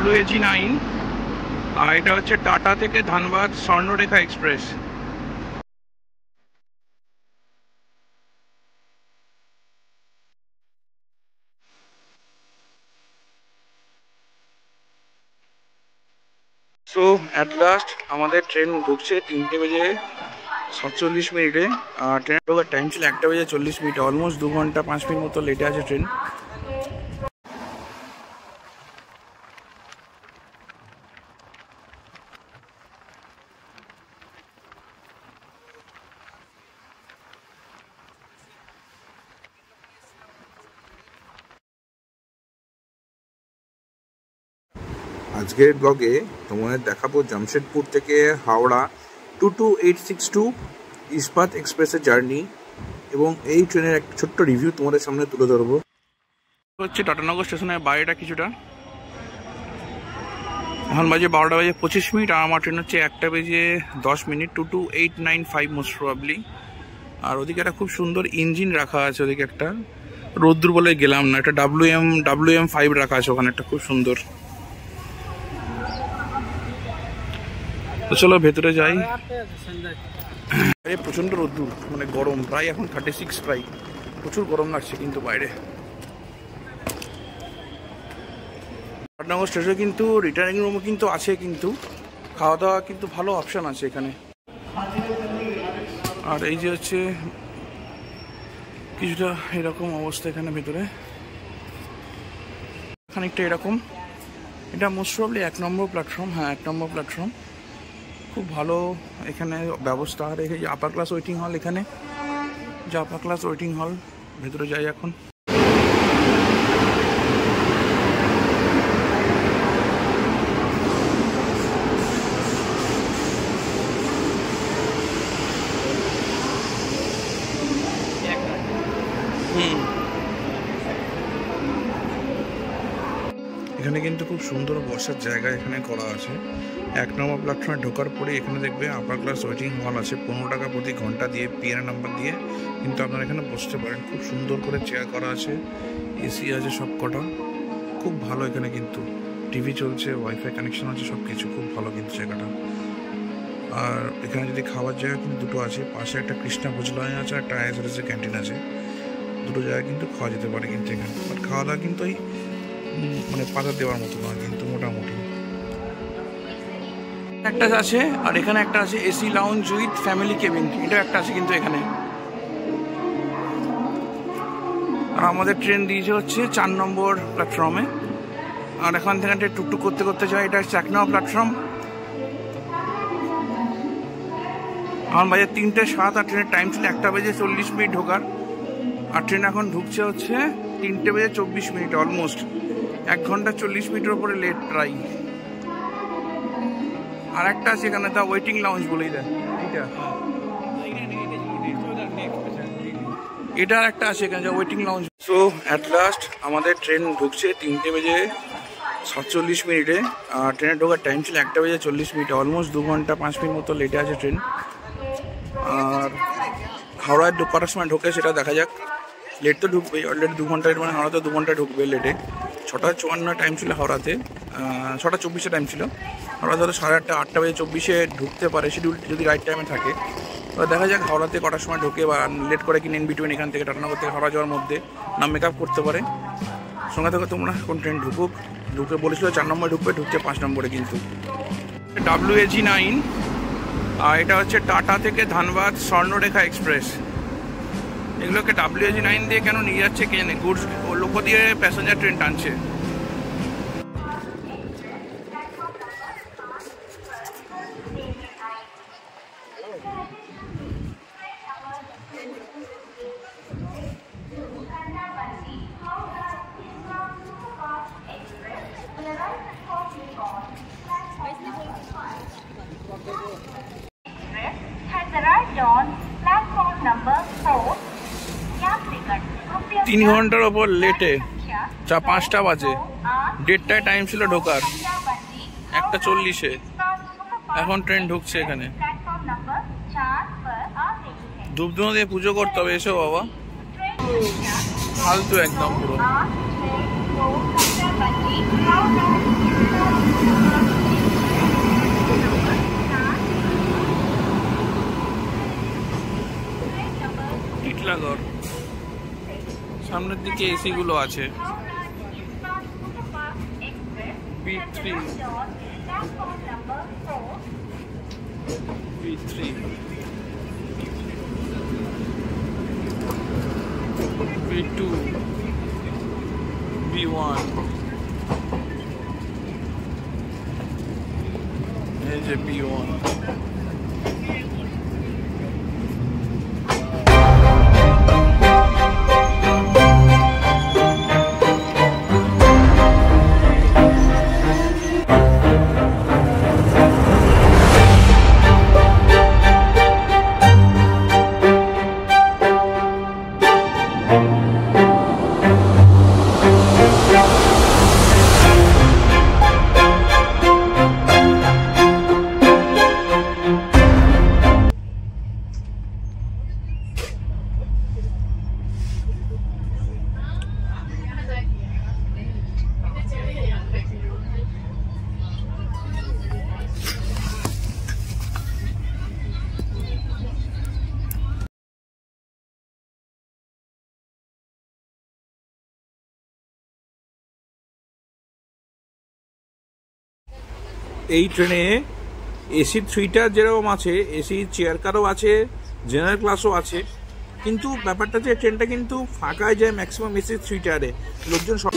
WAG9 আর এটা হচ্ছে টাটা থেকে Dhanbad Swarnarekha express. So at last আমাদের ট্রেন ঢুকছে 3:47 আর ট্রেন ঢোকার টাইম ছিল 1:40 অলমোস্ট 2 ঘন্টা 5 মিনিট মতো লেটে আছে ট্রেন। আজকের ব্লগে তোমাদের দেখাবো জামশেদপুর থেকে হাওড়া 22862 ইস্পাত এক্সপ্রেসের জার্নি এবং এই ট্রেনের একটা ছোট্ট রিভিউ তোমাদের সামনে তুলে ধরবো। হচ্ছে টাটানগর স্টেশনের বাইরেটা কিছুটা, এখন বাজে 12:25 আর আমার ট্রেন হচ্ছে 1:10 2289 মোস্ট প্রবাবলি। আর ওদিকে একটা খুব সুন্দর ইঞ্জিন রাখা আছে, ওদিকে একটা রোদ্দুর বলে গেলাম না, একটা WM5 রাখা আছে ওখানে, একটা খুব সুন্দর। তো চলো ভেতরে যাই। প্রচন্ড রোদ্দুর, মানে গরম, প্রায় এখন 36, প্রায় প্রচুর গরম লাগছে কিন্তু বাইরে। টাটানগর স্টেশনে কিন্তু রিটার্নিং রুমও কিন্তু আছে, কিন্তু খাওয়া দাওয়া কিন্তু ভালো অপশান আছে এখানে। আর এই যে হচ্ছে কিছুটা এরকম অবস্থা এখানে ভেতরে, খানিকটা এরকম। এটা মোস্ট প্রবলি 1 নম্বর প্ল্যাটফর্ম, হ্যাঁ 1 নম্বর প্ল্যাটফর্ম। খুব ভালো এখানে ব্যবস্থা। আর এই যে আপার ক্লাস ওয়েটিং হল, এখানে যে আপার ক্লাস ওয়েটিং হল, ভেতরে যাই এখন। এখানে কিন্তু খুব সুন্দর বসার জায়গা এখানে করা আছে। 1 নম্বর প্ল্যাটফর্মে ঢোকার পরে এখানে দেখবে আপার ক্লাস ওয়েটিং হল আছে, 15 টাকা প্রতি ঘন্টা দিয়ে পিআর নাম্বার দিয়ে কিন্তু আপনারা এখানে বসতে পারেন। খুব সুন্দর করে চেয়ার করা আছে, এসি আছে সব কটা, খুব ভালো। এখানে কিন্তু টিভি চলছে, ওয়াইফাই কানেকশন আছে, সব কিছু খুব ভালো কিন্তু জায়গাটা। আর এখানে যদি খাওয়ার জায়গা কিন্তু দুটো আছে, পাশে একটা কৃষ্ণা ভোজনালয় আছে, একটা আইএসআরএস ক্যান্টিন আছে, দুটো জায়গায় কিন্তু খাওয়া যেতে পারে কিন্তু এখানে। বাট খাওয়া দাওয়া কিন্তু এই মানে পাতা দেওয়ার মতো নয় কিন্তু, মোটামুটি একটা আছে। আর এখানে একটা আছে AC lounge with family cabin, এটা একটা আছে কিন্তু এখানে। আর আমাদের ট্রেন দিয়েছে হচ্ছে 4 নম্বর প্ল্যাটফর্মে। আর এখান থেকে টুকটুক করতে করতে যায়, এটা হচ্ছে 1 নম্বর প্ল্যাটফর্ম। আমার বাজে 3:07 আর ট্রেনের টাইম ছিল 1:40 ঢোকার। আর ট্রেন এখন ঢুকছে হচ্ছে 3:24, অলমোস্ট 1 ঘন্টা 40 মিনিটের উপরে লেট প্রায়। আর একটা আছে এখানে, তা ওয়েটিং লাউঞ্জ বলেই দেয়, এটা আর একটা আছে এখানে, waiting lounge. So at last আমাদের ট্রেন ঢুকছে 3:47 আর ট্রেনের ঢোকার টাইম ছিল 1:40, অলমোস্ট 2 ঘন্টা 5 মিনিট মতো লেটে আছে ট্রেন। আর হাওড়ায় কটার সময় ঢোকে সেটা দেখা যাক। লেট তো ঢুকবেই, অলরেডি 2 ঘন্টা, মানে হাওড়াতে 2 ঘন্টা ঢুকবে লেটে। 6:54 টাইম ছিল হাওড়াতে, 6:24 টাইম ছিল হাওড়াতে। হয়তো 8:30, 8:24 ঢুকতে পারে শিডিউল যদি রাইট টাইমে থাকে। এবার দেখা যাক হাওড়াতে কটার সময় ঢোকে, বা লেট করে কিনে ইন বিটুইন এখান থেকে টাটানগর থেকে হাওড়া যাওয়ার মধ্যে না মেকআপ করতে পারে। সঙ্গে থেকে তোমরা কোন ট্রেন ঢুকে বলেছিল 4 নম্বরে ঢুকবে, ঢুকছে 5 নম্বরে কিন্তু। WAG9 আর এটা হচ্ছে টাটা থেকে ধানবাদ স্বর্ণরেখা এক্সপ্রেস। এগুলোকে WAG9 দিয়ে কেন নিয়ে যাচ্ছে কে জানে, গুডস লোক দিয়ে প্যাসেঞ্জার ট্রেন টানছে। তিন ঘন্টার ওপর লেটে, 5টা বাজে, 1:30টায় টাইম ছিল ঢোকার, 1:40-এ এখন ট্রেন ঢুকছে এখানে। ধূপধুনো দিয়ে পুজো করতে হবে, এসো বাবা, ফালতু একদম পুরো। টিটলাগড় সামনের দিকে এসি গুলো আছে। B3 B2 B1 এই যে B1। এই ট্রেনে এসি 3টা যেরকম আছে, এসি চেয়ার কারও আছে, জেনারেল ক্লাসও আছে, কিন্তু ব্যাপারটা যে ট্রেনটা কিন্তু ফাঁকায় যায় ম্যাক্সিমাম এসি 3টারে লোকজন সব।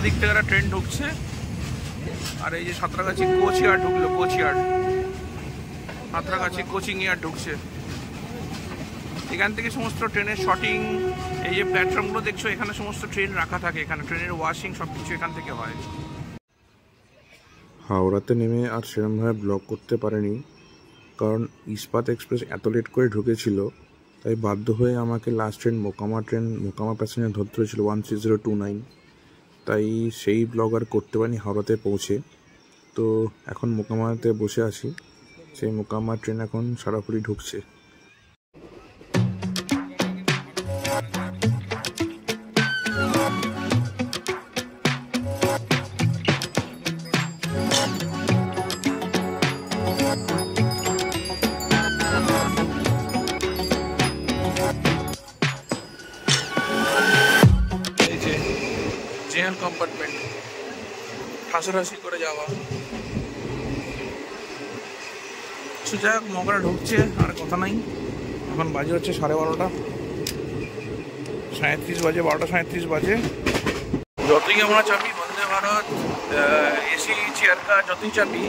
ওদিক থেকে একটা ট্রেন ঢুকছে, আর এই যে সাঁতরাগাছি কোচইয়ার্ড ঢুকলো, কোচইয়ার্ড সাঁতরাগাছি কোচিং ইয়ার্ড ঢুকছে। এখান থেকে সমস্ত ট্রেনের শটিং, এই যে প্ল্যাটফর্মগুলো দেখছো এখানে সমস্ত ট্রেন রাখা থাকে, এখানে ট্রেনের ওয়াশিং সব কিছু এখান থেকে হয়। হাওড়াতে নেমে আর সেরকমভাবে ব্লগ করতে পারেনি, কারণ ইস্পাত এক্সপ্রেস এত লেট করে ঢুকেছিল, তাই বাধ্য হয়ে আমাকে লাস্ট মোকামা প্যাসেঞ্জার ধরতে হয়েছিল 13029। তাই সেই ব্লগ আর করতে পারিনি হাওড়াতে পৌঁছে। তো এখন মোকামাতে বসে আছি, সেই মোকামা ট্রেন এখন সারাপুরি ঢুকছে। জেনারেল কম্পার্টমেন্ট, হাসাহাসি করে যাওয়া। যাই হোক, মগরা ঢুকছে, আর কথা নাই। এখন বাজে হচ্ছে 12:30, 37 বাজে, 12:37 বাজে। যতই আমরা চাপি Vande Bharat, AC chair car যতই চাপি,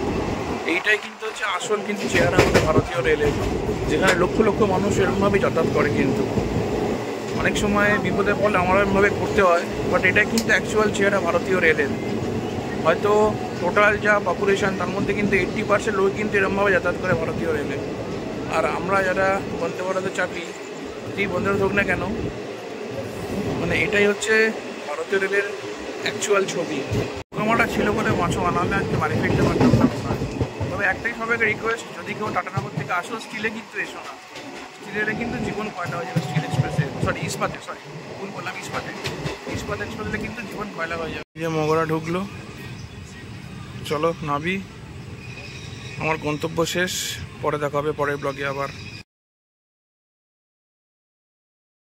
এইটাই কিন্তু হচ্ছে আসল কিন্তু চেয়ার আমাদের ভারতীয় রেলের, যেখানে লক্ষ লক্ষ মানুষ এরকমভাবেই যাতায়াত করে। কিন্তু অনেক সময় বিপদে পড়লে আমার এরকমভাবে করতে হয়, বাট এটাই কিন্তু অ্যাকচুয়াল চেয়ার ভারতীয় রেলের। হয়তো টোটাল যা পপুলেশন তার মধ্যে কিন্তু 80% লোক কিন্তু এরকমভাবে যাতায়াত করে ভারতীয় রেলে। আর আমরা যারা বন্দে ভারতে চাপি, যেই বন্দে ভারত হোক না কেন, মানে এটাই হচ্ছে ভারতীয় রেলের অ্যাকচুয়াল ছবি। আমারটা ছিল বলে মাছও আনালে আজকে বাড়ি ফিরতে পারতাম না। তবে একটাই সবাইকে রিকোয়েস্ট, যদি কেউ টাটানগর থেকে আসো স্টিলে কিন্তু এসো না। স্টিলের কিন্তু জীবন কয়লা হয়ে যাবে স্টিল এক্সপ্রেসে, ইস্পাতে ভুল বললাম, ইস্পাত এক্সপ্রেসে কিন্তু জীবন কয়লা হয়ে যাবে। যে মগরা ঢুকলো, চলো নাবি। আমার গন্তব্য শেষ, পরে দেখা হবে পরের ব্লগে আবার।